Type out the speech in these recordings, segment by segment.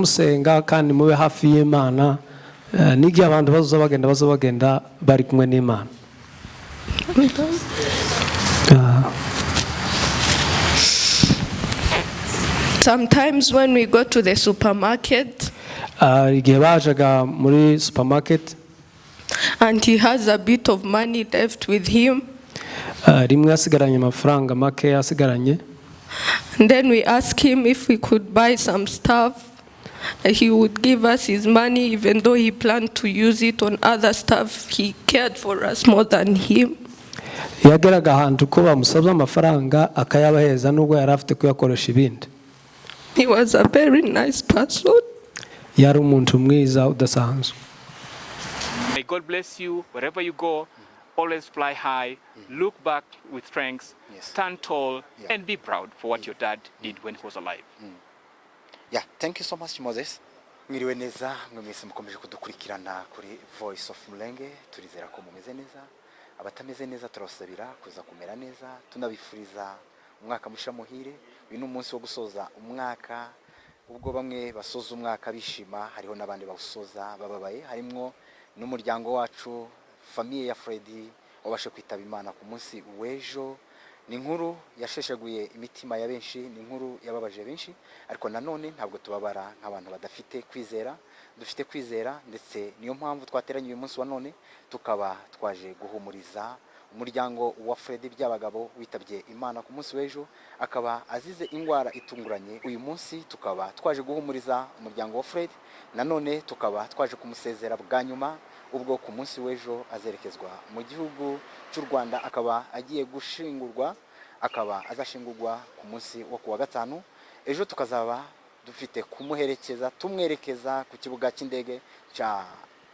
musenga kandi mube hafi y'Imana n'igihe abantu bazobagenda bari kumwe n'Imana. Sometimes when we go to the supermarket, igihe bajaga muri supermarket and he has a bit of money left with him, rimwe asigaranye amafaranga make asigaranye, and then we ask him if we could buy some stuff. He would give us his money even though he planned to use it on other stuff. He cared for us more than him. yageraga ahantu ko bamusabye amafaranga akayabaheza nubwo yari afite kuyakoresha ibindi. He was a very nice person. Yari umuntu mwiza udasanzwe. May God bless you wherever you go. Always fly high, look back with strength, stand tall, and be proud for what your dad did when he was alive. Yeah, thank you so much, Moses. Mwiriwe neza, mwese mukomeje kudukurikirana kuri Voice of Mulenge. Turizera ko mumeze neza. Abatameze neza turasabira kuza kumera neza. Tunabifuriza umwaka mushya muhire. Uyu ni umunsi wo gusoza umwaka. Ubwo bamwe basoza umwaka bishima, hariho nabandi bawusoza bababaye. Harimwo n'umuryango wacu, famille ya Freddy wabashe kwitaba Imana ku munsi w'ejo. Ni inkuru yasheshaguye imitima ya benshi, ni inkuru yababaje benshi, ariko nanone ntabwo tubabara nk'abantu badafite kwizera. Dufite kwizera, ndetse niyo mpamvu twateranye uyu munsi wa none tukaba twaje guhumuriza umuryango wa Freddy Byabagabo witabye Imana ku munsi w'ejo, akaba azize ingwara itunguranye. Uyu munsi tukaba twaje guhumuriza umuryango wa Freddy, nanone tukaba twaje kumusezera bwa nyuma ubwo ku munsi w'ejo azerekezwa mu gihugu cy'u Rwanda, akaba agiye gushingurwa, akaba azashingurwa ku munsi wo kuwa gatanu. Ejo tukazaba dufite kumuherekeza, tumwerekeza ku kibuga cy'indege cya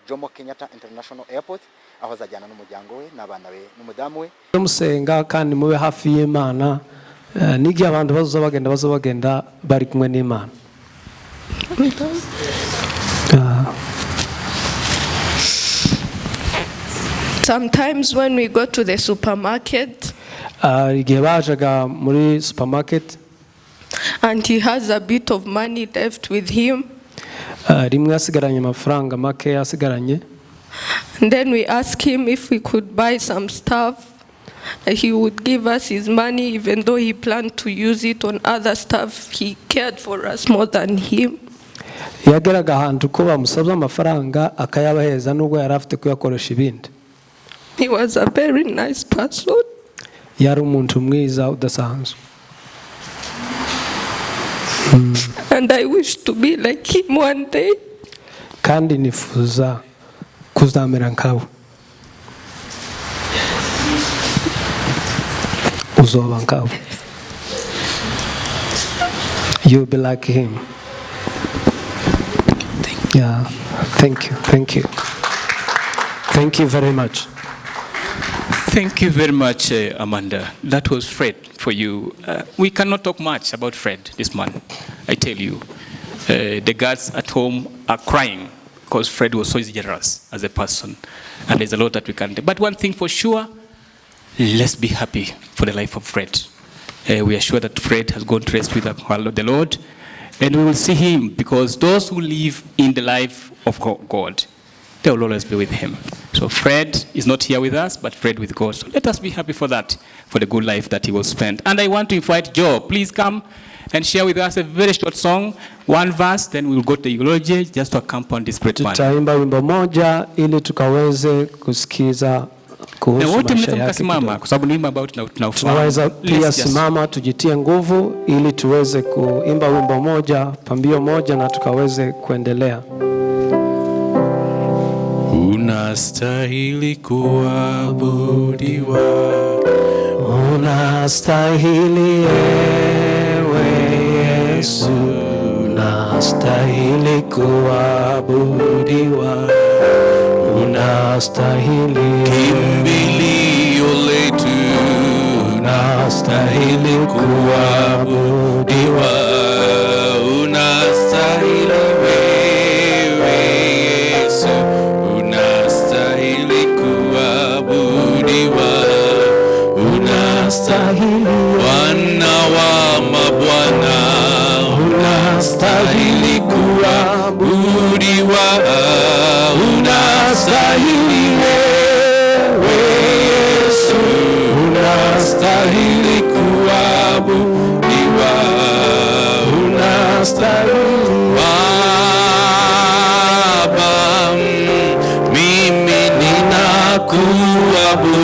Jomo Kenyatta International Airport, aho azajyana n'umuryango we n'abana be n'umudamu we. Musenga kandi mube hafi y'Imana n'igihe abantu bazobagenda bari kumwe n'Imana. Sometimes when we go to the supermarket, igihe bajaga muri supermarket and he has a bit of money left with him, rimwe asigaranye amafaranga make asigaranye, and then we ask him if we could buy some stuff. He would give us his money even though he planned to use it on other stuff. He cared for us more than him. yageraga ahantu ko bamusabye amafaranga akayabaheza nubwo yari afite kuyakoresha ibindi. He was a very nice person. Yari umuntu mwiza udasanzwe. And I wish to be like him one day. Kandi nifuza kuzamera nkawe. Uzoba nkawe. You'll be like him. Yeah, thank you. Thank you very much. Thank you very much, Amanda. That was Fred for you. We cannot talk much about Fred this month, I tell you. The guards at home are crying because Fred was so generous as a person. And there's a lot that we can do. But one thing for sure, let's be happy for the life of Fred. We are sure that Fred has gone to rest with the Lord. And we will see him, because those who live in the life of God, they will always be with him. So Fred is not here with us, but Fred with God. So let us be happy for that, for the good life that he will spend. And I want to invite Joe. Please come and share with us a very short song, one verse, then we will go to the eulogy just to accompany this great man. Tutaimba wimbo moja ili tukaweze kusikiza kuhusu maisha yake. Kwa sababu ni wimbo ambao tunaweza pia simama tujitie nguvu ili tuweze kuimba wimbo moja, pambio moja, na tukaweze kuendelea. Unastahili kuabudiwa, unastahili ewe Yesu, unastahili kuabudiwa, unastahili kimbilio letu, unastahili kuabudiwa, unastahili wewe Yesu, unastahili kuabudiwa, unastahili Bwana wa mabwana, unastahili kuabudiwa, unastahili wewe Yesu, unastahili kuabudiwa, unastahili Baba, mimi ninakuabudu,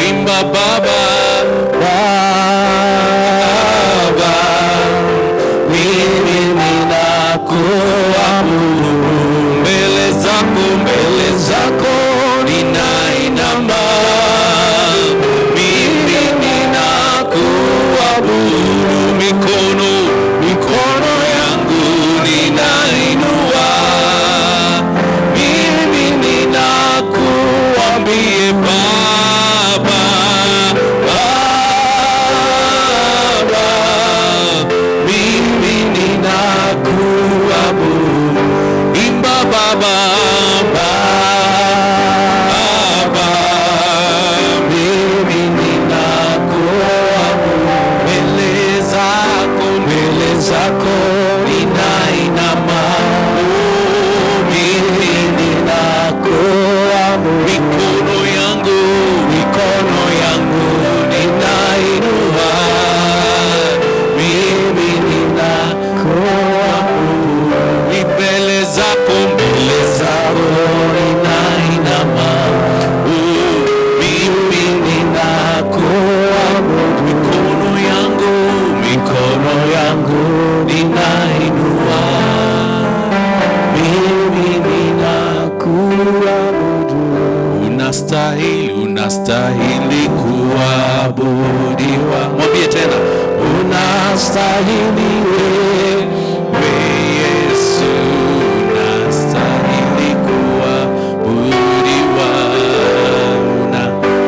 imba Baba, Baba, mimi ninakuabudu, mbele zako ninainama, mimi ninakuabudu, mikono yangu ninainua, mimi ninakuambie Baba, Baba, mimi ninakuabudu, imba Baba, Baba, mimi ninakuabudu, mbele zako ninainama, mimi ninakuabudu, mikono yangu ninainua, mimi ninakuabudu, mbele zako ninainama, mimi ninakuabudu, mikono yangu ninainua, mimi ninakuabudu, unastahili kuabudiwa. Mwambie tena, unastahili wewe Yesu, unastahili kuabudiwa.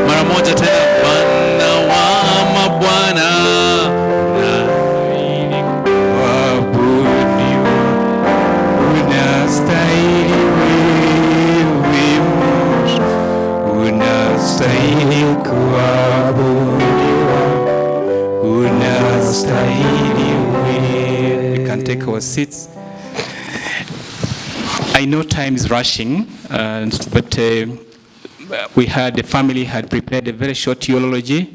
Mara moja tena, Bwana wa mabwana, unastahili kuabudiwa, unastahili wewe, unastahili kuabudiwa, unastahili wewe. We can take our seats. I know time is rushing, but we had, the family had prepared a very short eulogy,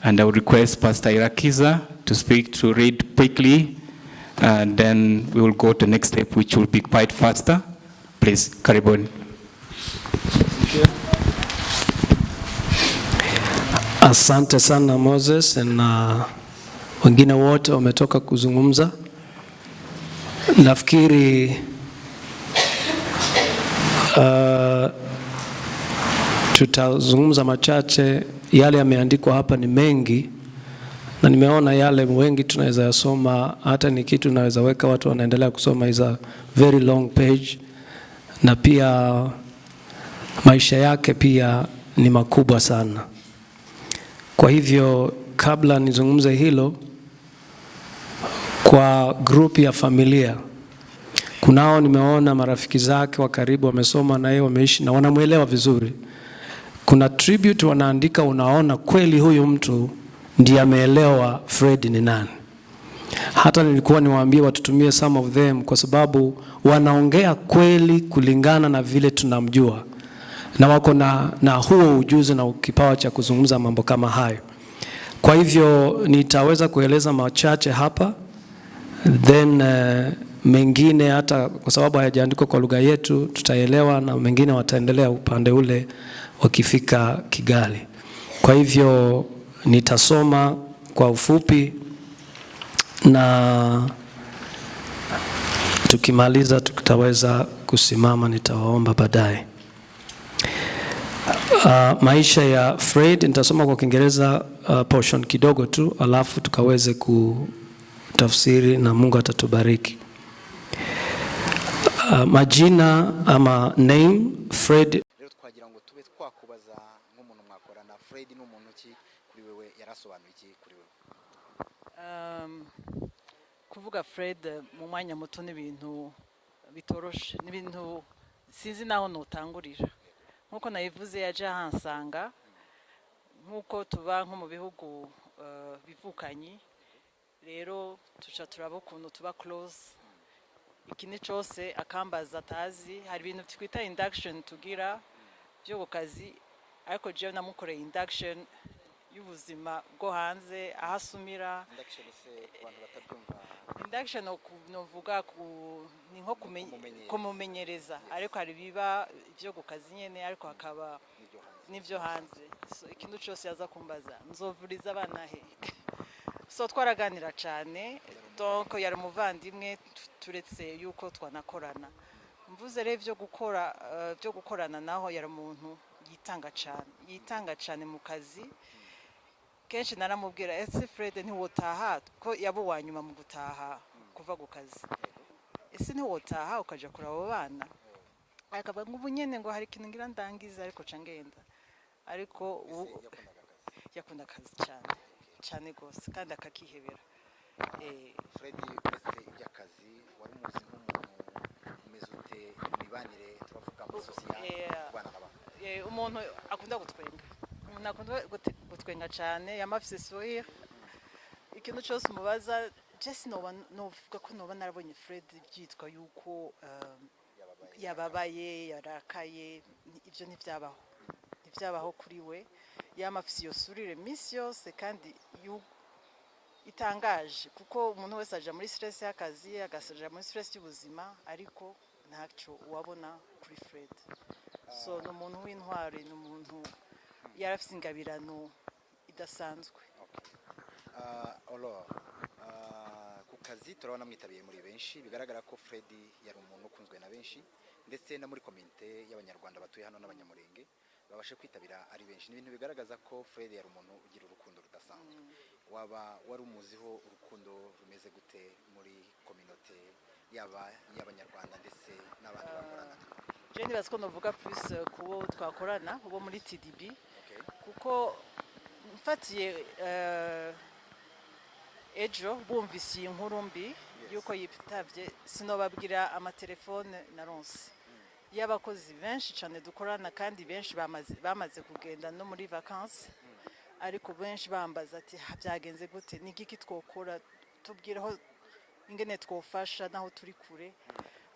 and I would request Pastor Irakiza to read quickly, and then we will go to the next step, which will be quite faster. Please, karibuni. Asante sana Moses na wengine wote wametoka kuzungumza. Nafikiri tutazungumza machache. Yale yameandikwa hapa ni mengi, na nimeona yale wengi tunaweza yasoma, hata ni kitu naweza weka watu wanaendelea kusoma, is a very long page, na pia maisha yake pia ni makubwa sana. Kwa hivyo kabla nizungumze hilo, kwa group ya familia, kunao nimeona marafiki zake wa karibu wamesoma na yeye, wameishi na wanamuelewa vizuri. Kuna tribute wanaandika, unaona kweli huyu mtu ndiye ameelewa Fred ni nani. Hata nilikuwa niwaambie watutumie some of them, kwa sababu wanaongea kweli kulingana na vile tunamjua, na wako na huo ujuzi na kipawa cha kuzungumza mambo kama hayo. Kwa hivyo nitaweza kueleza machache hapa, then mengine hata kwa sababu hayajaandikwa kwa lugha yetu tutaelewa, na mengine wataendelea upande ule wakifika Kigali. Kwa hivyo nitasoma kwa ufupi, na tukimaliza tutaweza kusimama, nitawaomba baadaye. Maisha ya Fred nitasoma kwa Kiingereza portion kidogo tu, alafu tukaweze kutafsiri na Mungu atatubariki. Majina ama name Fred. Rero twagira ngo tube twakubaza nk'umuntu mwakorana, Fred ni umuntu ki kuri wewe, yarasobanuye iki kuri wewe? Kuvuga Fred mu mwanya muto n'ibintu bitoroshe, n'ibintu sinzi naho notangurira. Nkuko nayivuze yaje ahansanga, nkuko tuba nko mu bihugu bivukanye, rero tuca turaba ukuntu tuba close. ikindi cyose akambaza atazi. Hari ibintu twita induction tugira byo ku kazi, ariko jewe namukoreye induction y'ubuzima bwo hanze aho asumira. Induction novuga ni nko kumumenyereza, ariko hari biba ibyo ku kazi nyene, ariko hakaba n'ibyo hanze. So ikintu cyose yaza kumbaza nzovuriza abana he. So twaraganira cyane, donc yari umuvandimwe turetse yuko twanakorana. Mvuze rero byo gukorana naho yari umuntu yitanga cyane mu kazi. Kenshi naramubwira ese Fred ntiwotaha ko yabo wanyuma mu gutaha kuva ku kazi, ese ntiwotaha ukaja kuraba abo bana? Akaba ngo nyene ngo hari ikintu ngira ndangiza ariko ca ngenda. Ariko yakunda akazi cyane gose kandi akakihebera. Fred uretse iby'akazi wari umuzi nk'umuntu umeze ute imibanire turavuga muri sosiyete kubana n'abantu? Umuntu akunda gutwenga, umuntu akunda gutwenga cyane, yamafise sourire. Ikintu cyose umubaza just novuga ko noba narabonye Fred byitwa yuko yababaye yarakaye. Ibyo ntivyabaho kuri we. Yamafise iyo sourire minsi yose kandi itangaje, kuko umuntu wese aja muri stress y'akazi agasaja muri stress y'ubuzima, ariko ntacyo wabona kuri Fred. So no muntu w'intwari, no muntu yarafise ingabirano idasanzwe. Ku kazi turabona mwitabiye muri benshi, bigaragara ko Fred yari umuntu ukunzwe na benshi, ndetse no muri komite y'abanyarwanda batuye hano n'abanyamurenge babashe kwitabira ari benshi. Ni ibintu bigaragaza ko Fred yari umuntu ugira urukundo rudasanzwe. Waba wari umuziho urukundo rumeze gute muri kominote y'abanyarwanda ndetse n'abandi bakorana? Je nibaza ko novuga plus kubo twakorana ubo muri TDB, kuko mfatiye ejo bumvise inkuru mbi yuko yitavye, sinobabwira amatelefone na ronse y'abakozi benshi cyane dukorana, kandi benshi bamaze kugenda no muri vacances, ariko benshi bambaza ati byagenze gute, ni giki twokora, tubwiraho ingene twofasha naho turi kure.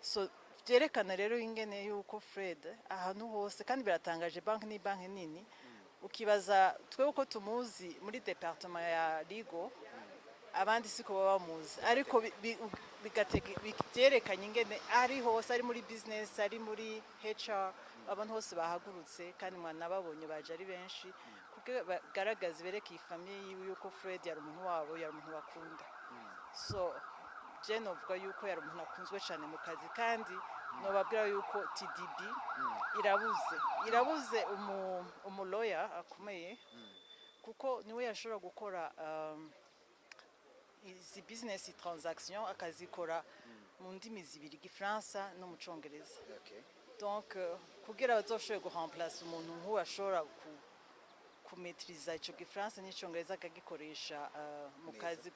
So byerekana rero ingene yuko Fred ahantu hose, kandi biratangaje, banki ni banki nini, ukibaza twe uko tumuzi muri departement ya Ligo, abandi siko baba bamuzi, ariko byerekanye ingene ari hose, ari muri business, ari muri HR, abantu hose bahagurutse, kandi mwana babonye baje ari benshi, kuko bagaragaza bereka iyi famille yiwe yuko Fred yari umuntu wabo, yari umuntu bakunda. So je novuga yuko yari umuntu akunzwe cyane mu kazi, kandi nobabwira yuko TDB irabuze umuloya akomeye, kuko niwe yashobora gukora izi business transaction akazikora mu ndimi zibiri, Gifaransa no mu Congereza. Donc kugira bazoshoboye guhamplace umuntu nk'uwo ashobora kumetriza ico Gifaransa n'icongereza akagikoresha mu kazi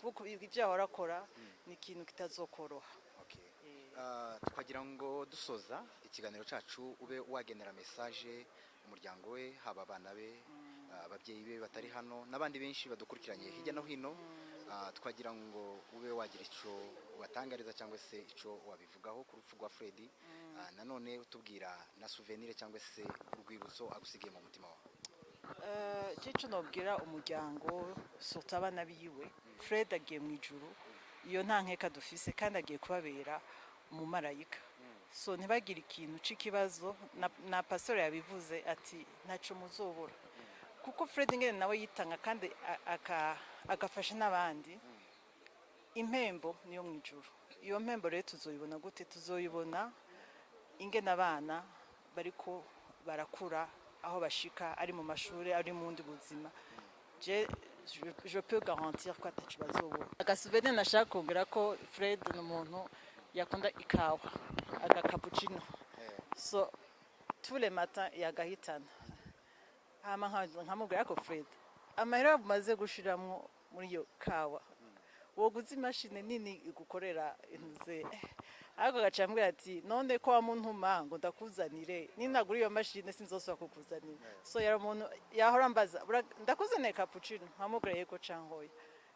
kuko ibyo ahora akora ni ikintu kitazokoroha. Twagira ngo dusoza ikiganiro cyacu ube wagenera message umuryango we, haba abana be, ababyeyi be batari hano, n'abandi benshi badukurikiranye hirya no hino. Twagira ngo ube wagira ico watangariza cyangwa se ico wabivugaho ku rupfu rwa Fred, nanone utubwira na souvenir cyangwa se urwibutso agusigiye mu mutima wawe. Cyo nobwira umuryango surtout abana biwe, Fred agiye mu ijuru, iyo nta nkeka dufise, kandi agiye kubabera umumarayika. So ntibagire ikintu c'ikibazo, na pastor yabivuze ati ntaco muzobura, kuko Fred ngene nawe yitanga kandi agafasha n'abandi. Impembo niyo mu ijuru. Iyo mpembo rero tuzoyibona gute? Tuzoyibona ingene abana bariko barakura, aho bashika, ari mu mashuri, ari mu ndi buzima. Je peux garantir ko atacu bazobura. Agasouvenir nashaka kongera ko Fred n'umuntu yakunda ikawa, aga cappuccino. So tous les matins yagahitana. Hama nkamubwira ko Fred amahera bumaze gushiramwo muri iyo kawa, woguze imashine nini igukorera intuze. Ariko gacambwira ati none ko wamuntuma ngo ndakuzanire, ninagura iyo mashine sinzosubira kukuzanira. So yari umuntu yahora mbaza ndakuzanira cappuccino, nkamubwira yego cankoye.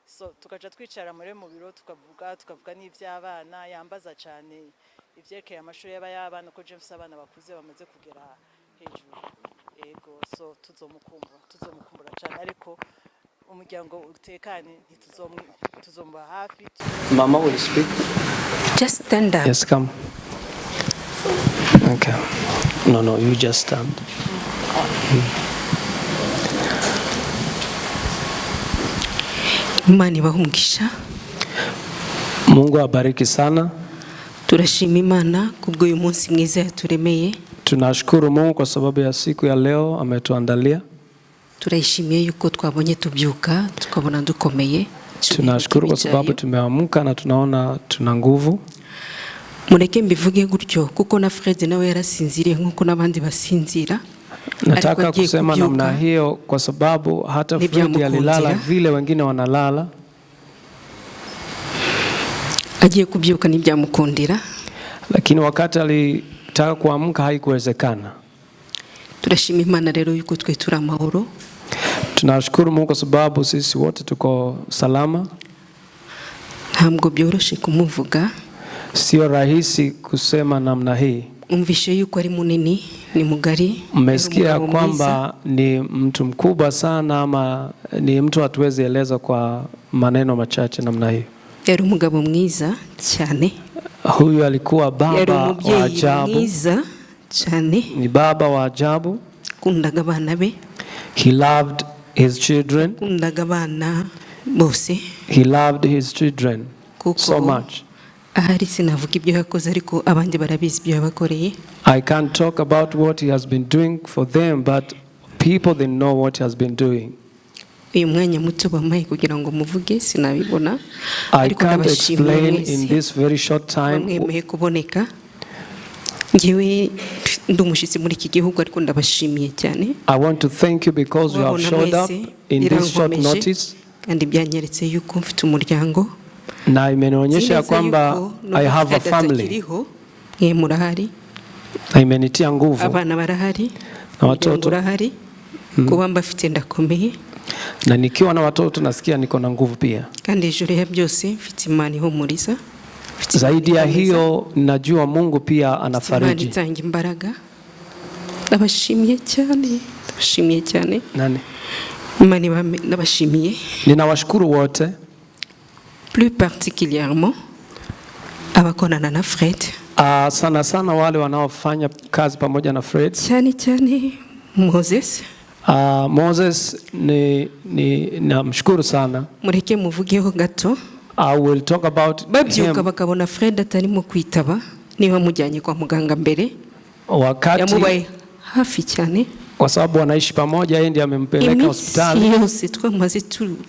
so tukaja twicara muri mu biro tukavuga n'ivy'abana, yambaza cyane ivyerekeye amashuri y'abana ko James abana bakuze bamaze kugera hejuru. Ego, so tuzomukumbura cyane, ariko umuryango utekane ntituzomba hafi. Mama will speak. Just stand up. Yes, come. Okay. No, you just stand. Imana ibahumugisha. Mungu abariki sana. Turashima Imana kubwo uyu munsi mwiza yaturemeye. Tunashukuru Mungu kwa sababu ya siku ya leo ametuandalia. Turayishimiye yuko twabonye tubyuka tukabona dukomeye. Tunashukuru kwa sababu tumeamka na tunaona tuna nguvu. Mureke mbivuge gutyo kuko na Fred nawe yarasinziriye nkuko nabandi basinzira. Nataka kusema namna hiyo kwa sababu hata Fred alilala vile wengine wanalala. Agiye kubyuka n'ibyamukundira. Lakini wakati alitaka kuamka haikuwezekana. Turashima Imana rero yuko twe turi amahoro. Tunashukuru Mungu kwa sababu sisi wote tuko salama. Ntabwo byoroshe kumuvuga. Sio rahisi kusema namna hii. Umvishe yuko ari munini, ni mugari. Mmesikia kwamba ni mtu mkubwa sana ama ni mtu hatuwezi eleza kwa maneno machache namna hii. Yari umugabo mwiza cyane. Huyu alikuwa baba wa ajabu. Mwiza cyane. Ni baba wa ajabu. Kundaga abana be. He loved his children. Kundaga abana bose. He loved his children so much. Ahari sinavuga ibyo yakoze ariko abandi barabizi ibyo yabakoreye. I can't talk about what he has been doing for them, but people they know what he has been doing. Uyu mwanya muto bamaye kugira ngo muvuge sinabibona. I can't explain in this very short time. Mwemeye kuboneka. Ngiwe ndumushitsi muri iki gihugu ariko ndabashimiye cyane. I want to thank you because you have showed up in this short notice. Kandi byanyeretse yuko mfite umuryango. Na imenionyesha kwamba I have a family. Murahari. Imenitia nguvu. Abana barahari. Na watoto barahari. Kuba mbafite ndakomeye. Na nikiwa na watoto nasikia niko na nguvu pia. Kandi ijoro ya byose mfite Imana ihumuriza. Zaidi ya hiyo najua Mungu pia anafariji. Itanga imbaraga. Ndabashimiye cyane. Ndabashimiye cyane. Nani? Imana ndabashimiye. Ninawashukuru wote. Plus particulièrement abakorana na Fred. Sana wale wanaofanya kazi pamoja na Fred. Cyane Moses. Moses namshukuru sana. Mureke muvugeho gato. I will talk about babyuka bakabona Fred atarimo kwitaba niba mujyanye kwa muganga mbere. Wakati yamubaye hafi cyane. Kwa sababu wanaishi pamoja, yeye ndiye amempeleka hospitali. Yose twamaze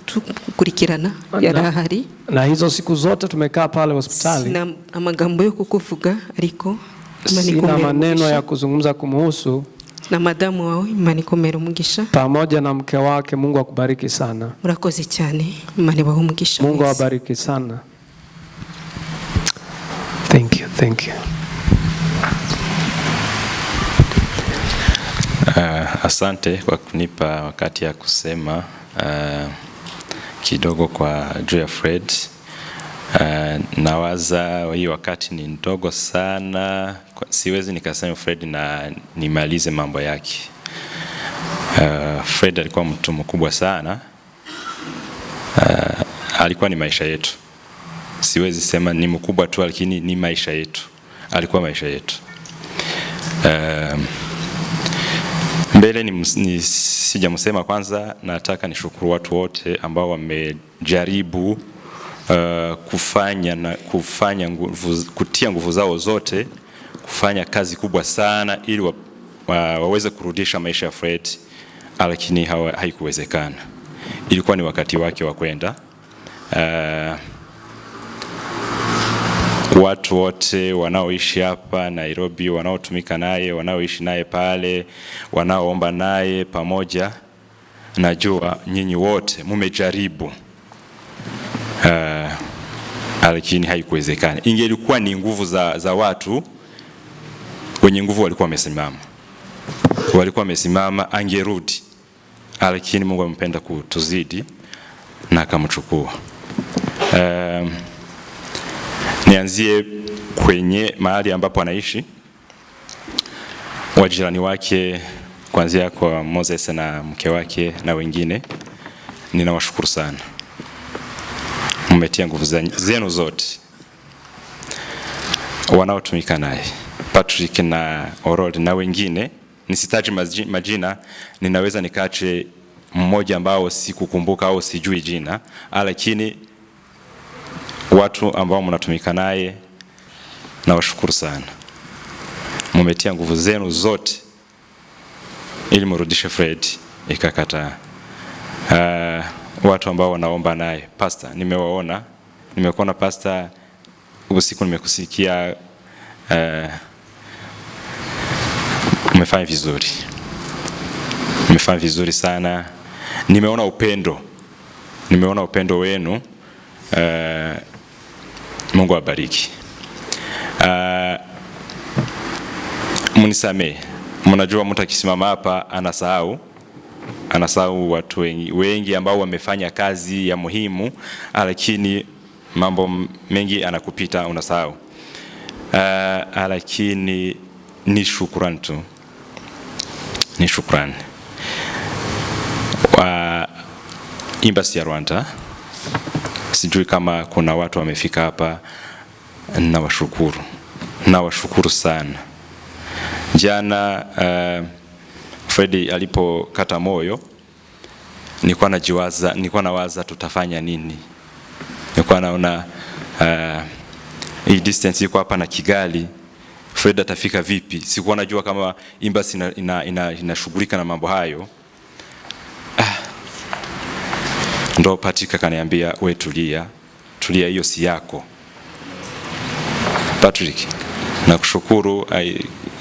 tukurikirana yarahari. Na hizo siku zote tumekaa pale hospitali. Sina amagambo yo kukuvuga ariko sina maneno ya kuzungumza kumhusu. Na madamu wawe Imana ikomere umugisha. Pamoja na mke wake, Mungu akubariki sana. Murakoze cyane, Imana ibahe umugisha. Mungu awabariki sana. Thank you. Asante kwa kunipa wakati ya kusema kidogo kwa juu ya Fred. Nawaza hii wakati ni ndogo sana, siwezi nikasema Fred na nimalize mambo yake. Fred alikuwa mtu mkubwa sana. Alikuwa ni maisha yetu. Siwezi sema ni mkubwa tu, lakini ni maisha yetu. Alikuwa maisha yetu. Mbele ni sijamsema, kwanza nataka nishukuru watu wote ambao wamejaribu kutia nguvu zao zote kufanya kazi kubwa sana ili waweze kurudisha maisha ya Fred, lakini haikuwezekana. Ilikuwa ni wakati wake wa kwenda. Watu wote wanaoishi hapa Nairobi, wanaotumika naye, wanaoishi naye pale, wanaoomba naye pamoja, najua nyinyi wote mmejaribu, lakini haikuwezekana. Ingelikuwa ni nguvu za watu, wenye nguvu walikuwa wamesimama, angerudi, lakini Mungu amempenda kutuzidi, na akamchukua. Nianzie kwenye mahali ambapo anaishi. Wajirani wake kuanzia kwa Moses na mke wake na wengine, ninawashukuru sana. Mmetia nguvu zenu zote. Wanaotumika naye, Patrick na Orod na wengine, nisitaje majina, ninaweza nikache mmoja ambao sikukumbuka au sijui jina, lakini watu ambao mnatumika naye nawashukuru sana. Mmetia nguvu zenu zote ili mrudishe Fred, ikakataa. Watu ambao wanaomba naye, pastor, nimekuona pastor usiku, nimekusikia, umefanya vizuri. Umefanya vizuri sana. Nimeona upendo wenu. Mungu awabariki. Mnisamee. Mnajua mtu akisimama hapa anasahau watu wengi ambao wamefanya kazi ya muhimu, lakini mambo mengi anakupita, unasahau. Lakini ni shukrani tu. Ni shukrani. Embassy ya Rwanda, sijui kama kuna watu wamefika hapa, nawashukuru sana. Jana Fred alipokata moyo, nilikuwa nawaza tutafanya nini. Nilikuwa naona hii distance iko hapa na Kigali, Fred atafika vipi? Sikuwa najua kama embassy inashughulika na mambo hayo. Ndo Patrick akaniambia, we tulia, hiyo si yako. Patrick, nakushukuru.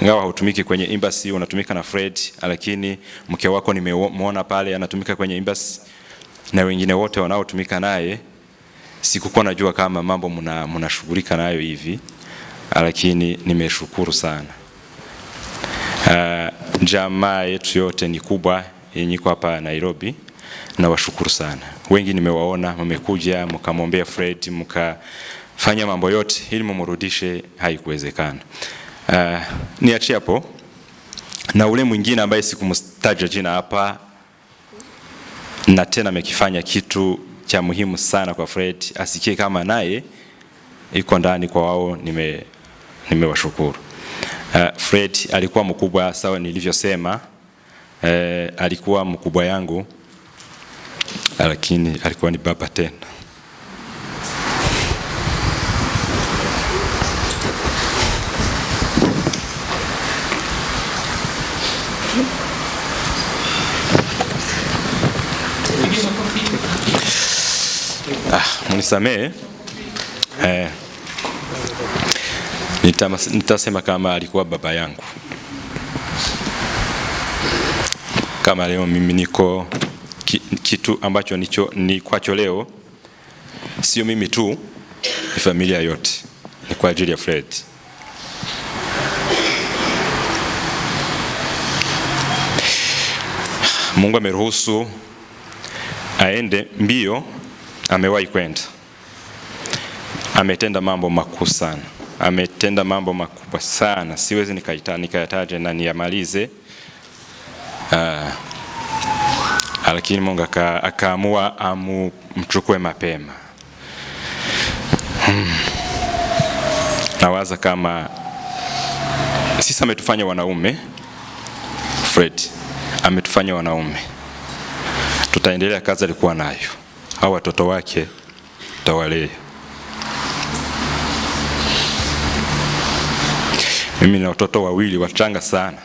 Ingawa hautumiki kwenye embassy, unatumika na Fred, lakini mke wako nimemuona pale anatumika kwenye embassy na wengine wote wanaotumika naye. Sikukuwa najua kama mambo mnashughulika nayo hivi, lakini nimeshukuru sana. Jamaa yetu yote ni kubwa yenye hapa Nairobi, na washukuru sana. Wengi nimewaona mmekuja mkamwombea Fred, mkafanya mambo yote ili mumrudishe, haikuwezekana. Niachie hapo. Na ule mwingine ambaye sikumtaja jina hapa, na tena amekifanya kitu cha muhimu sana kwa Fred, asikie kama naye iko ndani kwa wao, nimewashukuru. Fred alikuwa mkubwa sawa nilivyosema, alikuwa mkubwa yangu, lakini alikuwa ni baba tena. Mnisamee. Nitasema kama alikuwa baba yangu. Kama leo mimi niko kitu ambacho ni kwacho leo, sio mimi tu, ni familia yote. Ni kwa ajili ya Fred. Mungu ameruhusu aende mbio, amewahi kwenda. Ametenda mambo makuu sana. Ametenda mambo makubwa sana. Siwezi nikayataja na niyamalize. Lakini Mungu akaamua amchukue mapema. Nawaza kama sisi ametufanya wanaume, Fred ametufanya wanaume. Tutaendelea kazi alikuwa nayo. Hao watoto wake tawalea. Mimi na watoto wawili wachanga sana,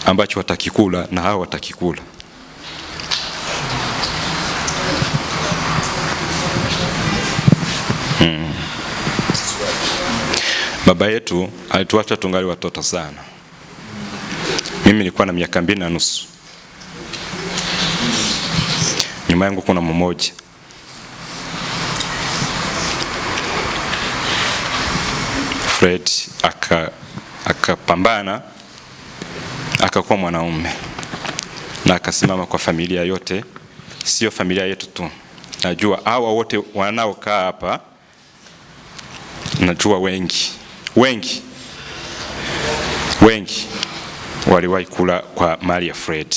ambacho watakikula na hao watakikula. Baba yetu alituacha tungali watoto sana. Mimi nilikuwa na miaka 2.5. Nyuma yangu kuna mmoja. Fred akapambana, akakuwa mwanaume na akasimama kwa familia yote sio familia yetu tu. Najua hawa wote wanaokaa hapa, najua wengi waliwahi kula kwa mali ya Fred.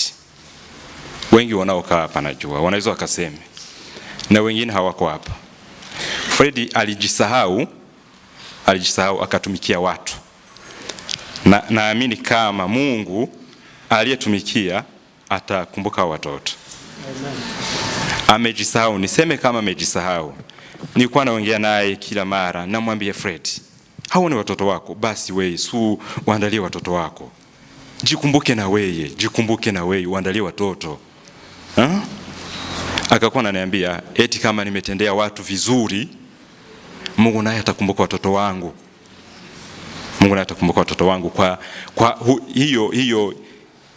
Wengi wanaokaa hapa najua wanaweza wakaseme, na wengine hawako hapa. Fred alijisahau akatumikia watu, na naamini kama Mungu aliyetumikia atakumbuka watoto. Amejisahau, niseme kama amejisahau. Nilikuwa naongea naye kila mara, namwambia Fred, hao ni watoto wako, basi wewe uandalie watoto wako. Jikumbuke na wewe uandalie watoto. Akakuwa ananiambia eti kama nimetendea watu vizuri, Mungu naye atakumbuka watoto wangu. Kwa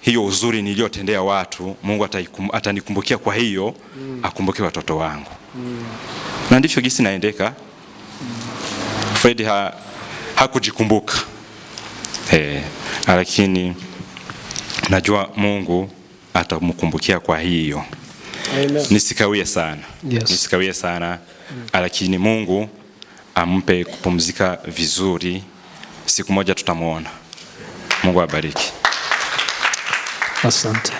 hiyo uzuri niliyotendea watu, Mungu atanikumbukia, kwa hiyo akumbuke watoto wangu. Na ndivyo gisi naendeka. Fred hakujikumbuka. Lakini najua Mungu atamkumbukia, kwa hiyo nisikawie sana. Nisikawie sana. Lakini Mungu ampe kupumzika vizuri. Siku moja tutamuona. Mungu abariki. Asante.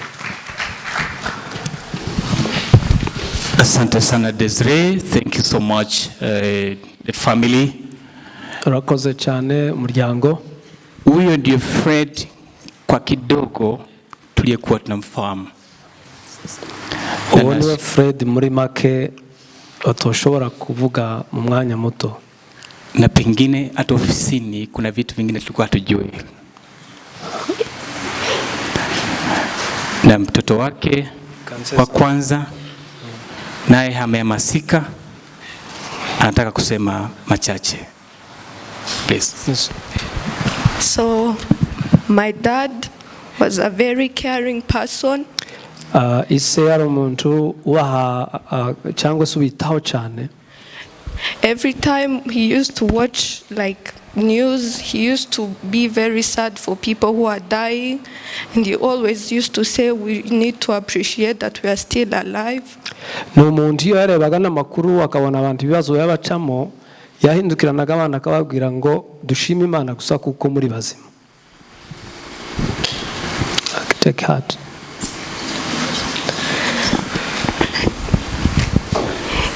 Asante sana Desiree. Thank you so much the family. Urakoze cyane umuryango. Huyo ndiye Fred kwa kidogo tuliyekuwa tunamfahamu. Uwo niwe Fred muri make atoshobora kuvuga mu mwanya muto. Na pengine hata ofisini kuna vitu vingine tulikuwa hatujui. Na mtoto wake wa kwanza naye amehamasika, anataka kusema machache. Please. Yes. So my dad was a very caring person. Ise yari umuntu waha cyangwa se ubitaho cyane. Every time he used to watch like news, he used to be very sad for people who are dying, and he always used to say we need to appreciate that we are still alive. No muntu iyo yarebaga n'amakuru akabona abantu ibibazo yabacamo, yahindukiranaga abana akababwira ngo dushime Imana gusa kuko muri bazima. Take heart.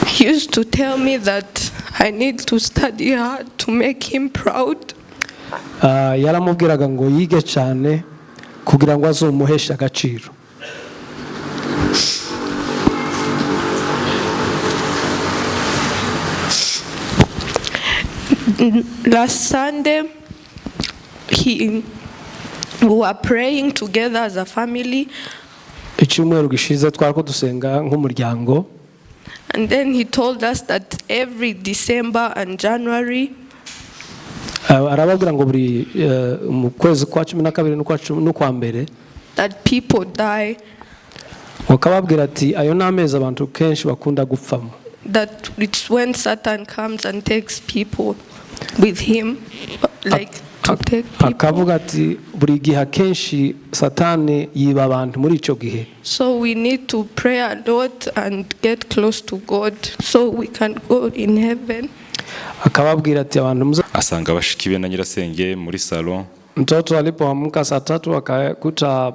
He used to tell me that I need to study hard to make him proud. Yaramubwiraga ngo yige cyane kugira ngo azomuheshe agaciro. Last Sunday, we were praying together as a family. Icyumweru gishize twariko dusenga nk'umuryango. And then he told us that every December and January, arababwira ngo buri mu kwezi kwa 12 n'ukwa mbere, that people die. Wakababwira ati ayo n'amezi abantu kenshi bakunda gupfamo. That it's when Satan comes and takes people with him, like to take people. Akavuga ati buri gihe kenshi Satani yiba abantu muri ico gihe. So we need to pray a lot and get close to God so we can go in heaven. Akababwira ati abantu asanga bashiki be na nyirasenge muri salon. Mtoto alipoamka saa 3 akakuta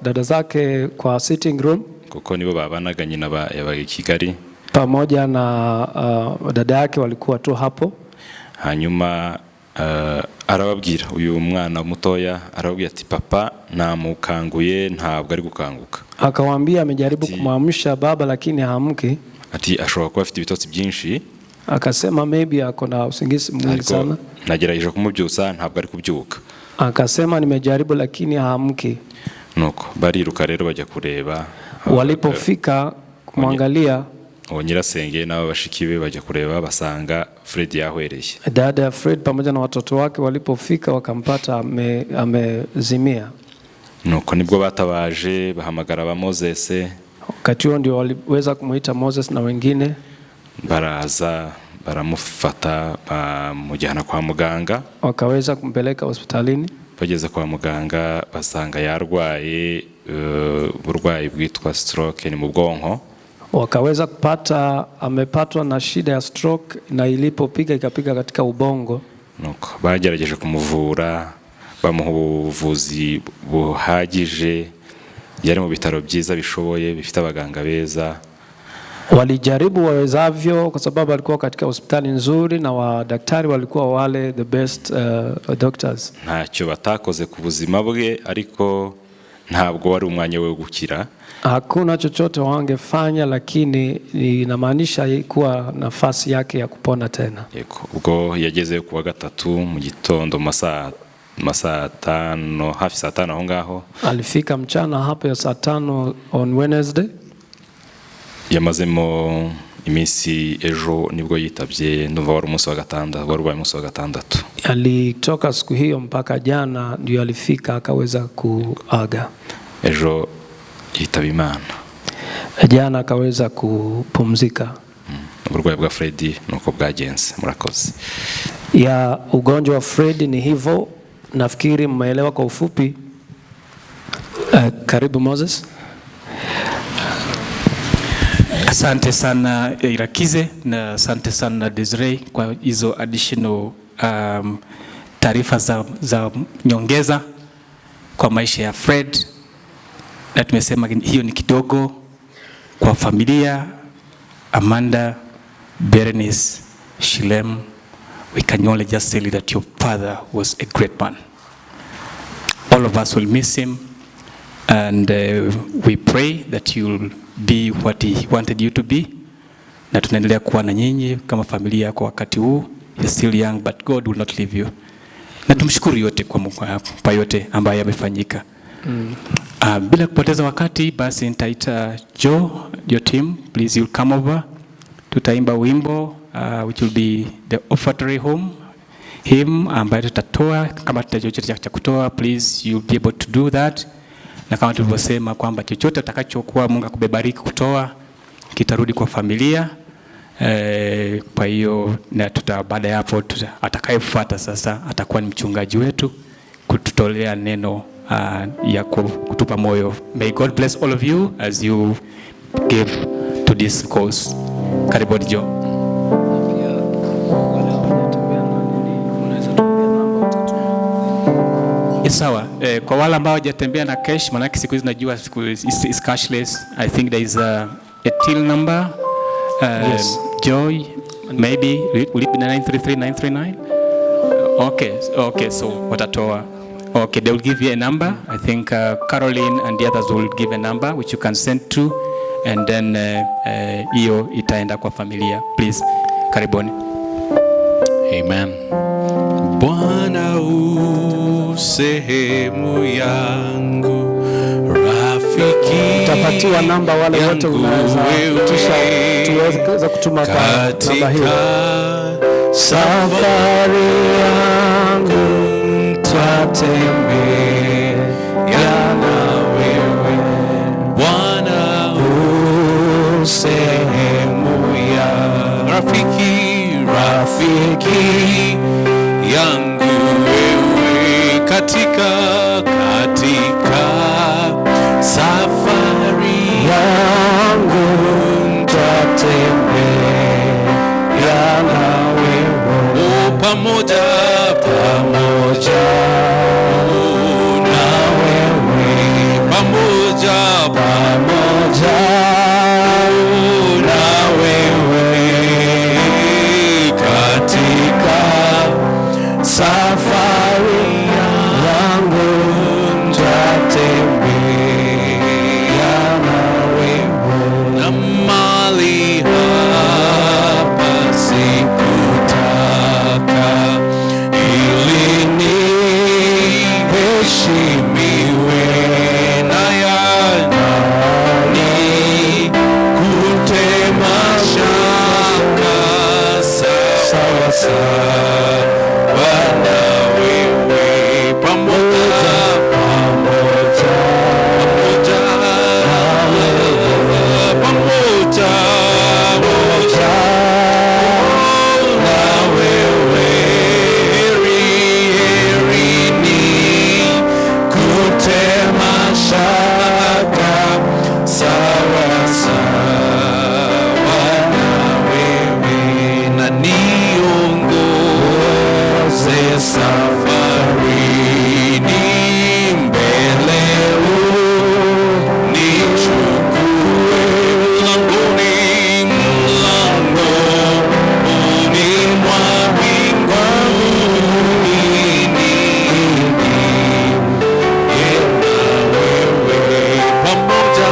dada zake kwa sitting room, kuko nibo babanaga nyina yabaga Kigali, pamoja na dada yake walikuwa tu hapo. Hanyuma arababwira uyu mwana mutoya, arababwira ati papa namukanguye ntabwo ari gukanguka. Akawaambia amejaribu kumwamsha baba lakini haamki. Ati ashobora kuba afite ibitotsi byinshi. Akasema maybe akona usingizi mwingi sana. Nagerageje kumubyutsa ntabwo ari kubyuka. Akasema nimejaribu lakini haamki. Nuko bariruka rero bajya kureba. Walipofika kumwangalia, nyirasenge n'aba bashiki be bajya kureba basanga Fred yahwereye. Dada ya Fred pamoja na watoto wake walipofika wakampata amezimia. Nuko nibwo batabaje bahamagara ba Moses. Wakati huo ndio waliweza kumuita Moses na wengine. Baraza baramufata bamujyana kwa muganga. Wakaweza kumpeleka hospitalini. Bageze kwa muganga basanga yarwaye uburwayi bwitwa stroke ni mu bwonko. wakaweza kupata, amepatwa na shida ya stroke na ilipopiga ikapiga katika ubongo. Nuko bagerageje kumuvura bamuha ubuvuzi buhagije, yari mu bitaro byiza bishoboye bifite abaganga beza. Walijaribu wawezavyo kwa sababu alikuwa katika hospitali nzuri na wadaktari walikuwa wale the best doctors. Ntacyo batakoze ku buzima bwe, ariko ntabwo wari umwanya we gukira. Hakuna chochote wangefanya, lakini inamaanisha kuwa nafasi yake ya kupona tena. Ubwo yageze ku wa gatatu mu gitondo masaa 5, hafi saa 5 aho ngaho. Alifika mchana hapo ya saa 5 on Wednesday. Yamazemo iminsi, ejo nibwo yitabye, ndumva wari umunsi wa gatandatu, wari umunsi wa gatandatu. Alitoka siku hiyo mpaka jana ndio alifika akaweza kuaga. Ejo yitaba Imana. Jana akaweza kupumzika. Uburwayi bwa Fred nuko bwagenze. Murakoze. Ya ugonjwa wa Fred ni hivyo, nafikiri mmeelewa kwa ufupi. Karibu Moses. Asante sana Irakize na asante sana Desiree kwa hizo additional taarifa za nyongeza kwa maisha ya Fred. Na tumesema hiyo ni kidogo kwa familia Amanda, Berenice, Shilem. We can only just tell you that your father was a great man. All of us will miss him, and we pray that you'll be what he wanted you to be. Na tunaendelea kuwa na nyinyi kama familia kwa wakati huu. You're still young, but God will not leave you. Na tumshukuru yote kwa yote ambayo yamefanyika. Bila kupoteza wakati, basi nitaita Joe, your team, please you'll come over. Tutaimba wimbo which will be the offertory hymn ambayo tutatoa. Kama tutachochote cha kutoa, please you'll be able to do that. Na kama tulivyosema kwamba chochote utakachokuwa Mungu akubariki kutoa kitarudi kwa familia. Kwa hiyo na baada ya hapo atakayefuata sasa atakuwa ni mchungaji wetu kututolea neno ya kutupa moyo. May God bless all of you as you give to this cause. Karibuni Joe. Sawa, kwa wale ambao hawajatembea na cash, maana siku hizi najua is cashless. I think there is a till number. Yes. Joy, maybe will it be 933-939? Okay, so watatoa. Okay, they will give you a number. I think Caroline and the others will give a number which you can send to, and then hiyo itaenda kwa familia. Please, karibuni. Amen. Bwana sehemu yangu, rafiki. Utapatiwa namba wale wote unaweza tuweze kutuma kwa namba hiyo. Safari yangu twatembea na wewe Bwana, sehemu yangu, rafiki yangu wewe, katika safari yangu twatembea na wewe pamoja na wewe, pamoja na wewe katika safari yangu twatembea na wewe, na mali hapa sikutaka, ili niheshimiwe na yani kutema shaka sawa sawa na wewe pamoja na wewe, heri ni kutema shaka sawa sawa safarini mbele nichukue mlangoni mwa mbinguni niingie na wewe pamoja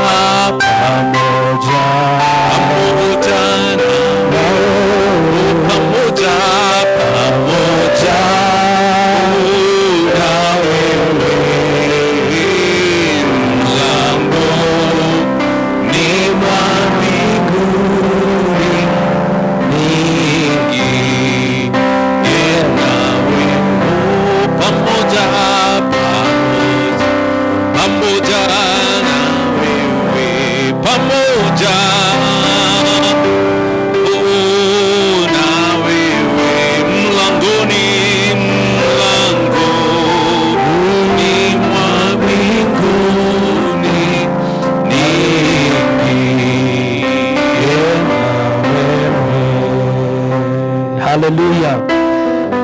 Haleluya.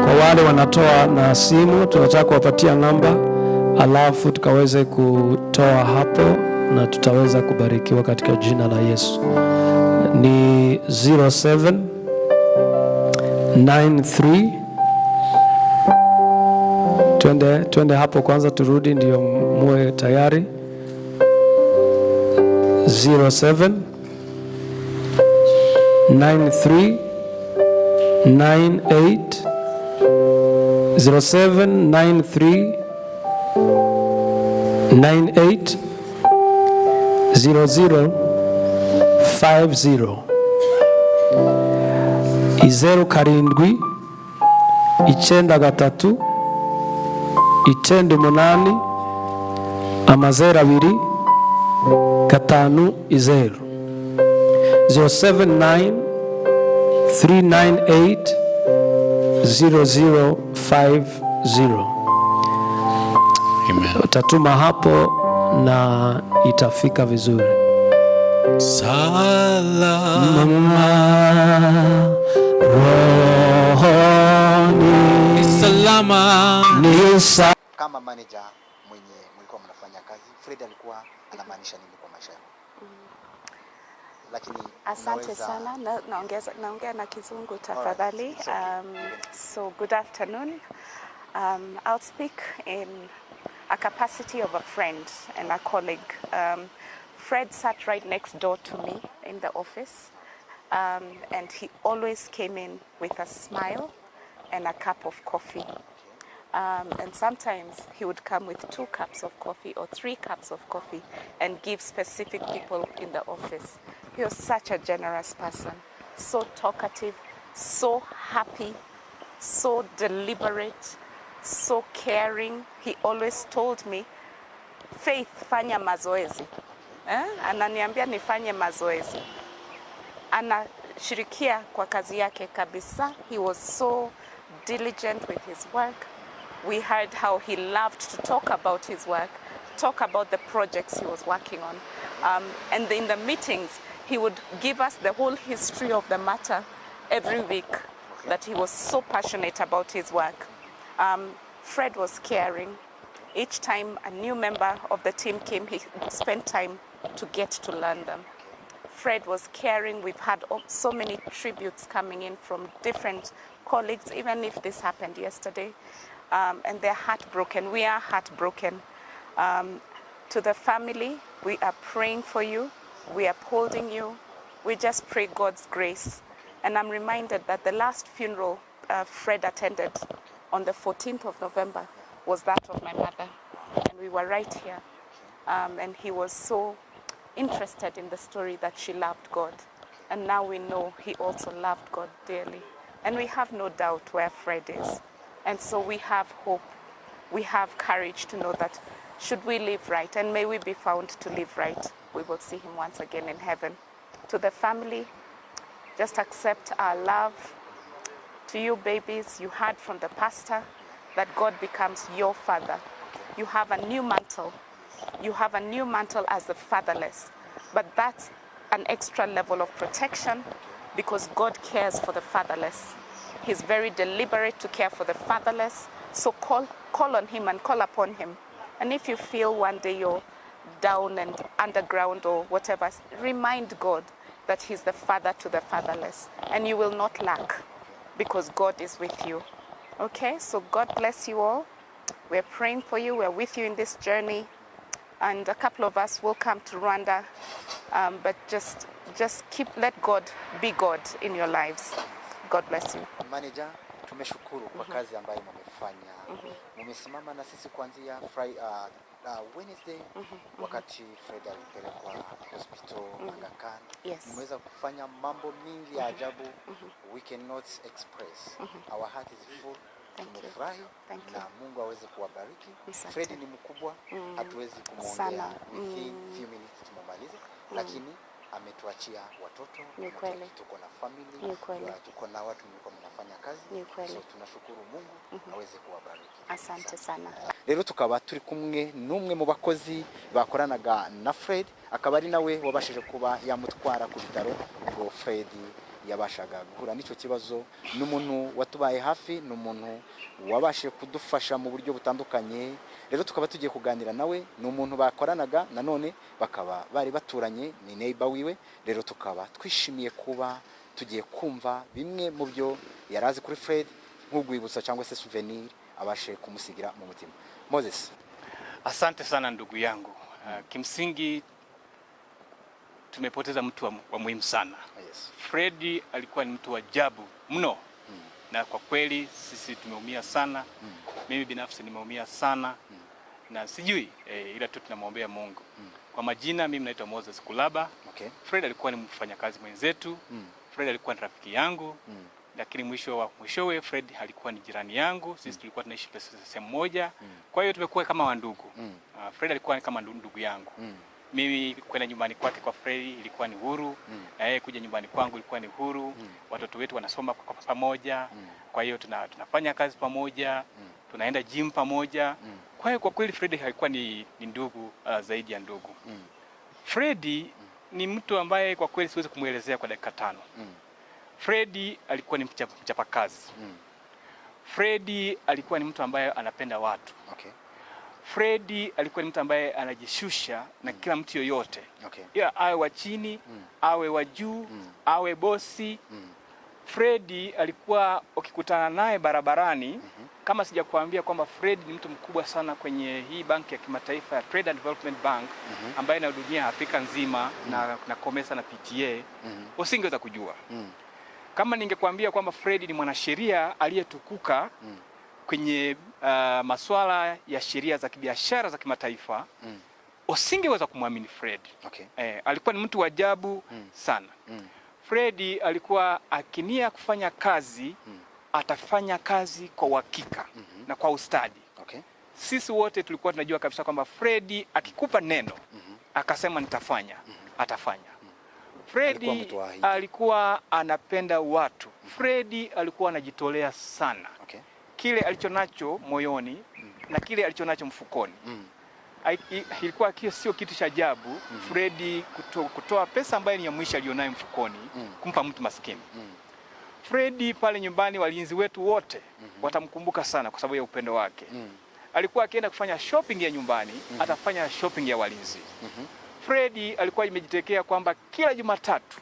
Kwa wale wanatoa na simu, tunataka kuwapatia namba, alafu tukaweze kutoa hapo na tutaweza kubarikiwa katika jina la Yesu. Ni 0793 twende hapo kwanza, turudi ndio muwe tayari. 0793 0793 98 0050 izeru karindwi icyenda gatatu icyenda umunani amazeru abiri gatanu izeru 079 398 0050. Amen. Utatuma hapo na itafika vizuri. Salama rohoni salama ni sa Kama manager mwenye mlikuwa mnafanya kazi, Fred alikuwa anamaanisha nini kwa maisha yako? Lakini asante sana, naongea na Kizungu tafadhali. So good afternoon. I'll speak in a capacity of a friend and a colleague. Fred sat right next door to me in the office, and he always came in with a smile and a cup of coffee. And sometimes he would come with 2 cups of coffee or 3 cups of coffee and give specific people in the office. He was such a generous person, so talkative, so happy, so deliberate, so caring. He always told me, Faith, fanya mazoezi. Ananiambia nifanye mazoezi. Anashirikia kwa kazi yake kabisa. He was so diligent with his work. We heard how he loved to talk about his work, talk about the projects he was working on. And in the meetings, he would give us the whole history of the matter every week, that he was so passionate about his work. Fred was caring. Each time a new member of the team came, he spent time to get to learn them. Fred was caring. We've had so many tributes coming in from different colleagues, even if this happened yesterday. And they're heartbroken. We are heartbroken. To the family, we are praying for you. We are upholding you. We just pray God's grace. And I'm reminded that the last funeral Fred attended on the 14th of November was that of my mother. And we were right here. And he was so interested in the story that she loved God. And now we know he also loved God dearly. And we have no doubt where Fred is. And so we have hope. We have courage to know that should we live right, and may we be found to live right, we will see him once again in heaven. To the family, just accept our love. To you babies, you heard from the pastor that God becomes your father. You have a new mantle. You have a new mantle as the fatherless. But that's an extra level of protection because God cares for the fatherless. He's very deliberate to care for the fatherless. So call on him and call upon him. And if you feel one day you're down and underground or whatever, remind God that he's the father to the fatherless. And you will not lack because God is with you. Okay, so God bless you all. We're praying for you. We're with you in this journey. And a couple of us will come to Rwanda. But just let God be God in your lives. God bless you. Manager, tumeshukuru kwa kazi ambayo mmefanya. Mmesimama na sisi kuanzia Wednesday wakati Fred alipelekwa hospital Aga Khan. Yes. Mmeweza kufanya mambo mingi ya ajabu. We cannot express. Our heart is full. Tumefurahi na Mungu aweze kuwabariki. Fred ni mkubwa, hatuwezi kumwongea within few minutes tumemaliza, lakini ametuachia watoto, tuko na family, tuko na watu mlikuwa mnafanya kazi. So tunashukuru Mungu aweze kuwabariki. Asante sana. Rero tukaba turi kumwe n'umwe mu bakozi bakoranaga na Fred, akaba ari nawe wabashije kuba yamutwara ku bitaro ngo Fred yabashaga guhura n'icyo kibazo. N'umuntu watubaye hafi, n'umuntu wabashije kudufasha mu buryo butandukanye. Rero tukaba tugiye kuganira nawe, n'umuntu bakoranaga nanone bakaba bari baturanye, ni neighbor wiwe. Rero tukaba twishimiye kuba tugiye kumva bimwe mu byo yarazi kuri Fred nk'ugwibutso cyangwa se souvenir abashe kumusigira mu mutima. Moses, asante sana ndugu yangu. Kimsingi tumepoteza mtu wa muhimu sana. Yes. Fred alikuwa ni mtu wa ajabu mno. Na kwa kweli sisi tumeumia sana. Mimi binafsi nimeumia sana. Na sijui ila tu tunamwombea Mungu. Kwa majina mimi naitwa Moses Kulaba. Okay. Fred alikuwa ni mfanyakazi mwenzetu. Fred alikuwa ni rafiki yangu. Lakini mwishowe Fred alikuwa ni jirani yangu. Sisi tulikuwa tunaishi sehemu moja. Kwa hiyo tumekuwa kama wandugu. Fred alikuwa kama ndugu yangu. Mimi kwenda nyumbani kwake kwa Fred ilikuwa ni huru, na yeye kuja nyumbani kwangu ilikuwa ni huru. Watoto wetu wanasoma kwa pamoja. Kwa hiyo tunafanya kazi pamoja, tunaenda gym pamoja. Kwa hiyo kwa kweli Fred alikuwa ni ndugu zaidi ya ndugu. Fred ni mtu ambaye kwa kweli siwezi kumuelezea kwa dakika 5. Fred alikuwa ni mchapakazi. Fred alikuwa ni mtu ambaye anapenda watu. Okay. Fred alikuwa ni mtu ambaye anajishusha na kila mtu yoyote. Okay. Ila awe wa chini, awe wa juu, awe bosi. Fred alikuwa ukikutana naye barabarani, kama sijakuambia kwamba Fred ni mtu mkubwa sana kwenye hii banki ya kimataifa ya Trade and Development Bank ambayo inahudumia Afrika nzima na COMESA na PTA, usingeweza kujua. Kama ningekuambia kwamba Fred ni mwanasheria aliyetukuka kwenye masuala ya sheria za kibiashara za kimataifa, usingeweza kumwamini Fred. Okay. Alikuwa ni mtu wa ajabu sana. Fred alikuwa akinia kufanya kazi, atafanya kazi kwa uhakika na kwa ustadi. Okay. Sisi wote tulikuwa tunajua kabisa kwamba Fred akikupa neno, akasema nitafanya, atafanya. Fred alikuwa anapenda watu. Fred alikuwa anajitolea sana. Okay. Kile alichonacho moyoni na kile alichonacho mfukoni. Ilikuwa sio kitu cha ajabu Fred kutoa pesa ambayo ni ya mwisho alionayo mfukoni kumpa mtu maskini. Fred pale nyumbani walinzi wetu wote watamkumbuka sana kwa sababu ya upendo wake. Alikuwa akienda kufanya shopping ya nyumbani, atafanya shopping ya walinzi. Fred alikuwa imejitekea kwamba kila Jumatatu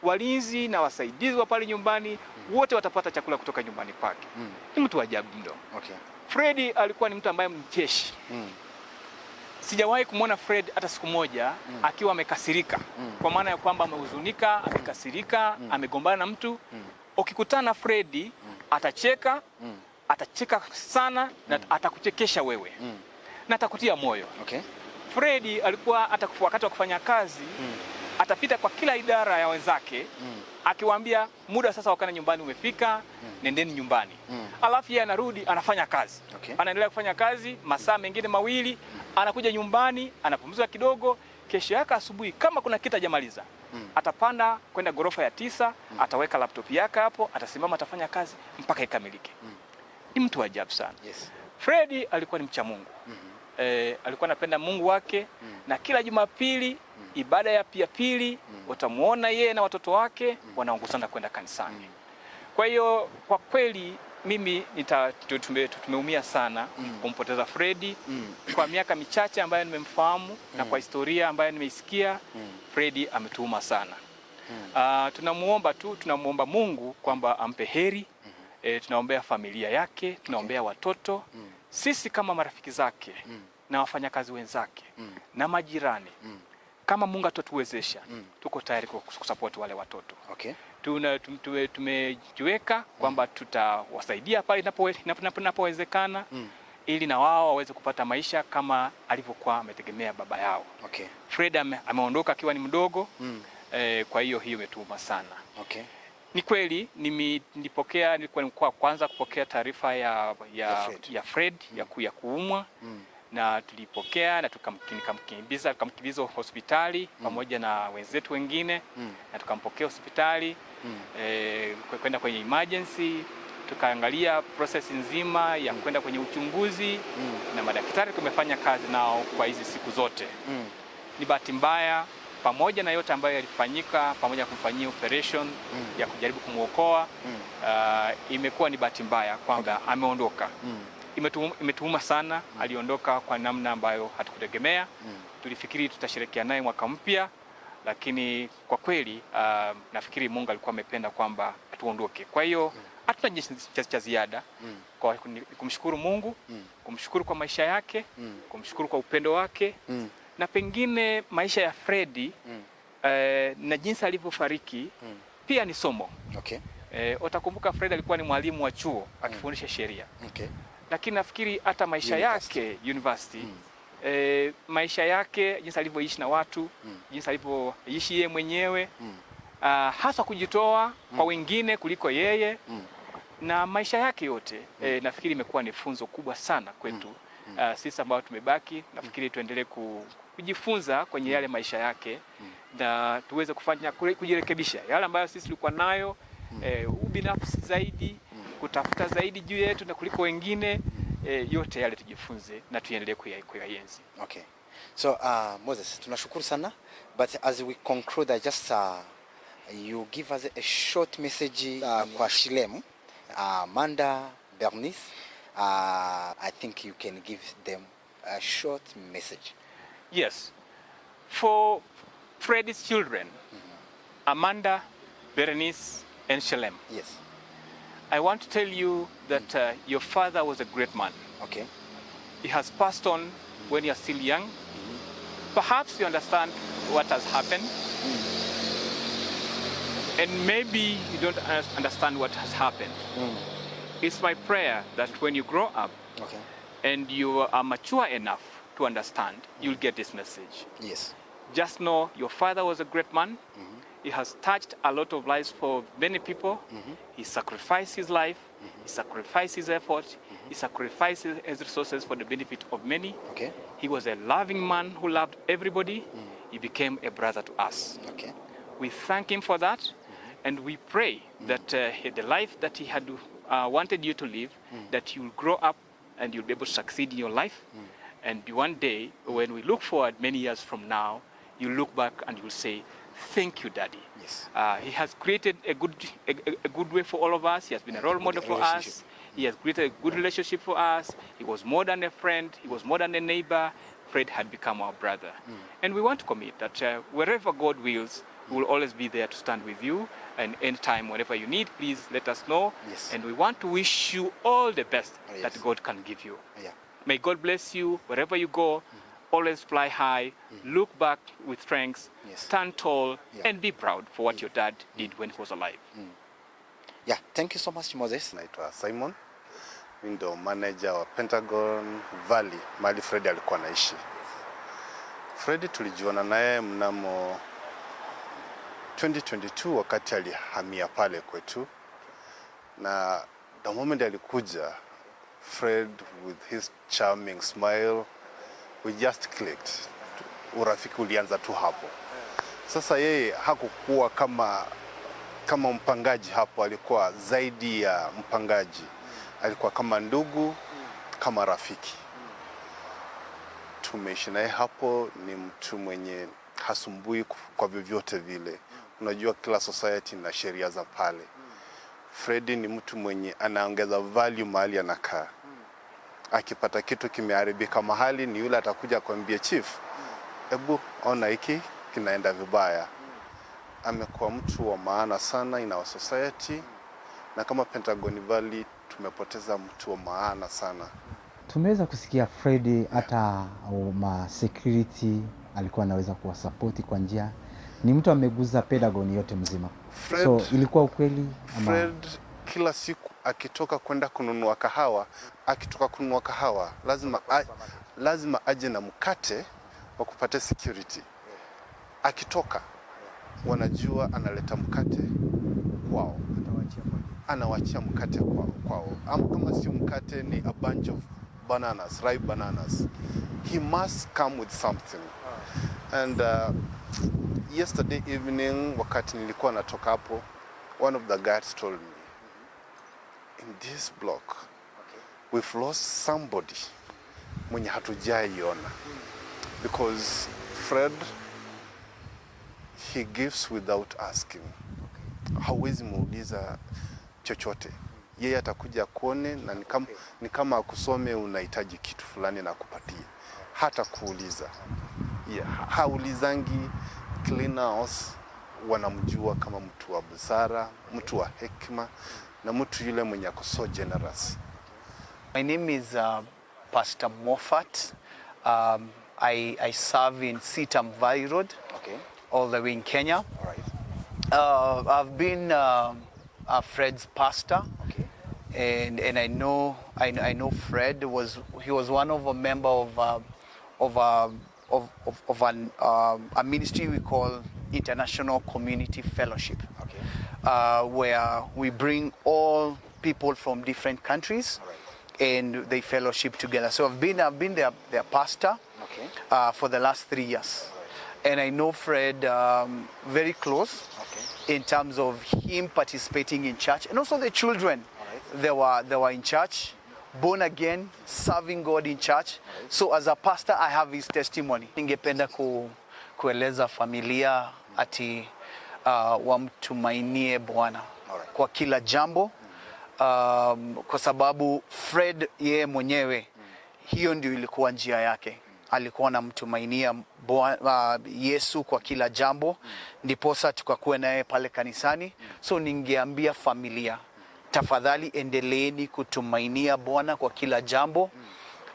walinzi na wasaidizi wa pale nyumbani wote watapata chakula kutoka nyumbani kwake. Ni mtu wa ajabu mno. Okay. Fred alikuwa ni mtu ambaye mcheshi. Sijawahi kumwona Fred hata siku moja akiwa amekasirika. Kwa maana ya kwamba amehuzunika, amekasirika, amegombana na mtu. Ukikutana na Fred atacheka, atacheka sana na atakuchekesha wewe. Na atakutia moyo. Okay. Fred alikuwa hata wakati wa kufanya kazi atapita kwa kila idara ya wenzake akiwaambia muda sasa wakana nyumbani umefika, nendeni nyumbani. Alafu yeye anarudi anafanya kazi. Okay. Anaendelea kufanya kazi masaa mengine mawili, anakuja nyumbani, anapumzika kidogo, kesho yake asubuhi kama kuna kitu hajamaliza, atapanda kwenda gorofa ya 9, ataweka laptop yake hapo, atasimama atafanya kazi mpaka ikamilike. Ni mtu wa ajabu sana. Yes. Fred alikuwa ni mcha Mungu. Alikuwa anapenda Mungu wake na kila Jumapili ibada ya pili utamuona yeye na watoto wake wanaongozana kwenda kanisani. Kwa hiyo kwa kweli mimi tumeumia sana kumpoteza Fred kwa miaka michache ambayo nimemfahamu na kwa historia ambayo nimeisikia. Fred ametuuma sana. Tunamuomba Mungu kwamba ampe heri. Tunaombea familia yake, tunaombea watoto. Sisi kama marafiki zake na wafanyakazi wenzake na majirani, kama Mungu atatuwezesha, tuko tayari kusupport wale watoto. Tumejiweka kwamba tutawasaidia pale inapowezekana, ili na wao waweze kupata maisha kama alivyokuwa ametegemea baba yao. Fred ameondoka akiwa ni mdogo. Kwa hiyo imetuuma sana. Ni kweli nilikuwa kwanza kupokea taarifa ya Fred ya kuumwa. Na tulipokea na tukamkimbiza hospitali pamoja na wenzetu wengine, na tukampokea hospitali kwenda kwenye emergency, tukaangalia process nzima ya kwenda kwenye uchunguzi, na madaktari tumefanya kazi nao kwa hizi siku zote. Ni bahati mbaya, pamoja na yote ambayo yalifanyika, pamoja na kumfanyia operation ya kujaribu kumuokoa, imekuwa ni bahati mbaya kwamba ameondoka. Imetuuma sana. Aliondoka kwa namna ambayo hatukutegemea. Tulifikiri tutasherehekea naye mwaka mpya, lakini kwa kweli nafikiri Mungu alikuwa amependa kwamba atuondoke. Kwa hiyo hatuna cha ziada kwa kumshukuru Mungu, kumshukuru kwa maisha yake, kumshukuru kwa upendo wake, na pengine maisha ya Fred na jinsi alivyofariki pia ni somo. Utakumbuka Fred alikuwa ni mwalimu wa chuo akifundisha sheria. Lakini nafikiri hata maisha yake university, maisha yake, jinsi alivyoishi na watu, jinsi alivyoishi yeye mwenyewe, hasa kujitoa kwa wengine kuliko yeye, na maisha yake yote, nafikiri imekuwa ni funzo kubwa sana kwetu. Sisi ambao tumebaki, nafikiri tuendelee kujifunza kwenye yale maisha yake, na tuweze kujirekebisha yale ambayo sisi tulikuwa nayo, ubinafsi zaidi, kutafuta zaidi juu yetu na kuliko wengine, yote yale tujifunze na tuendelee kuyaenzi. So Moses, tunashukuru sana, but as we conclude, just you give us a short message kwa Shilem, Amanda, Bernice. I think you can give them a short message. Yes. For Fred's children, Amanda, Bernice, and Shalem. Yes. I want to tell you that your father was a great man. He has passed on when you are still young. Perhaps you understand what has happened. And maybe you don't understand what has happened. It's my prayer that when you grow up and you are mature enough to understand, you'll get this message. Just know your father was a great man. He has touched a lot of lives for many people. He sacrificed his life. He sacrificed his effort. He sacrificed his resources for the benefit of many. He was a loving man who loved everybody. He became a brother to us. We thank him for that, and we pray that the life that he had wanted you to live, that you'll grow up and you'll be able to succeed in your life. And one day, when we look forward many years from now, you'll look back and you'll say, thank you, Daddy. He has created a good way for all of us. He has been a role model for us. He has created a good relationship for us. He was more than a friend. He was more than a neighbor. Fred had become our brother. And we want to commit that wherever God wills, we will always be there to stand with you. And anytime, whatever you need, please let us know. And we want to wish you all the best that God can give you. May God bless you wherever you go. Always fly high, look back with strength, stand tall, and be proud for what your dad did when he was alive. Thank you so much, Moses. Naitwa Simon. Mimi ndo manager wa Pentagon Valley, mahali Fred alikuwa anaishi. Fred tulijuana naye mnamo 2022 wakati alihamia pale kwetu. Na the moment alikuja, Fred with his charming smile, we just clicked. Urafiki ulianza tu hapo. Sasa yeye hakukuwa kama mpangaji hapo, alikuwa zaidi ya mpangaji. Alikuwa kama ndugu, kama rafiki. Tumeishi naye hapo, ni mtu mwenye hasumbui kwa vyovyote vile. Unajua kila society na sheria za pale. Freddy ni mtu mwenye anaongeza value mahali anakaa. Akipata kitu kimeharibika mahali, ni yule atakuja kuambia chief, hebu ona hiki kinaenda vibaya. Amekuwa mtu wa maana sana in our society, na kama Pentagon Valley tumepoteza mtu wa maana sana. Tumeweza kusikia Freddy hata ma security alikuwa anaweza kuwasapoti kwa njia. Ni mtu ameguza Pentagon yote mzima. So ilikuwa ukweli ama? Fred kila siku akitoka kwenda kununua kahawa, lazima aje na mkate wa kupata security. Akitoka wanajua analeta mkate kwao, anawachia mkate kwao. Kama sio mkate ni a bunch of bananas, ripe bananas. He must come with something. And yesterday evening wakati nilikuwa natoka hapo, one of the guards told me, in this block we've lost somebody mwenye hatujaiona, because Fred, he gives without asking. Hawezi muuliza chochote, yeye atakuja kuone, na ni kama akusome unahitaji kitu fulani na kupatia, hata kuuliza. Haulizangi. Cleaners wanamjua kama mtu wa busara, mtu wa hekima, na mtu yule mwenye ako so generous. My name is Pastor Moffat. I serve in Sitam Valley Road, all the way in Kenya. All right. I've been Fred's pastor, and I know Fred he was one of a member of a ministry we call International Community Fellowship, where we bring all people from different countries, and they fellowship together. So I've been their pastor for the last 3 years, and I know Fred very close in terms of him participating in church, and also the children. They were in church, born again, serving God in church. So as a pastor, I have his testimony. Ningependa kueleza familia ati wamtumainie Bwana kwa kila jambo, kwa sababu Fred yeye mwenyewe hiyo ndio ilikuwa njia yake. Alikuwa anamtumainia Yesu kwa kila jambo, ndiposa tukakuwa naye pale kanisani. So ningeambia familia, tafadhali endeleeni kutumainia Bwana kwa kila jambo,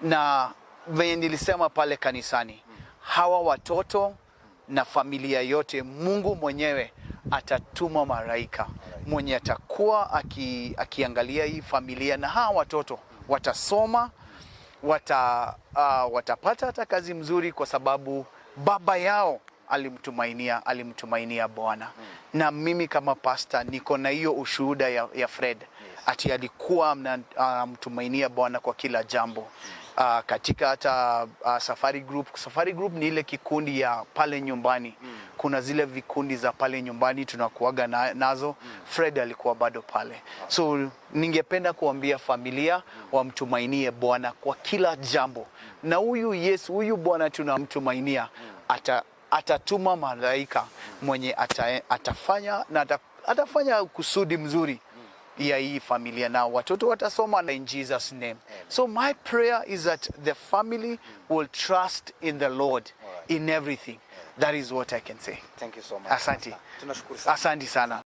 na venye nilisema pale kanisani, hawa watoto na familia yote, Mungu mwenyewe atatuma malaika mwenye atakuwa akiangalia hii familia, na hawa watoto watasoma, watapata hata kazi mzuri, kwa sababu baba yao alimtumainia Bwana. Na mimi kama pastor niko na hiyo ushuhuda ya Fred, ati alikuwa mtumainia Bwana kwa kila jambo. Katika hata Safari Group ni ile kikundi ya pale nyumbani. Kuna zile vikundi za pale nyumbani tunakuaga nazo. Fred alikuwa bado pale. So ningependa kuambia familia wamtumainie Bwana kwa kila jambo. Na huyu Bwana tunamtumainia, atatuma malaika mwenye atafanya kusudi mzuri ya hii familia, na watoto watasoma in Jesus name. So my prayer is that the family will trust in the Lord in everything. That is what I can say. Thank you so much. Asante sana.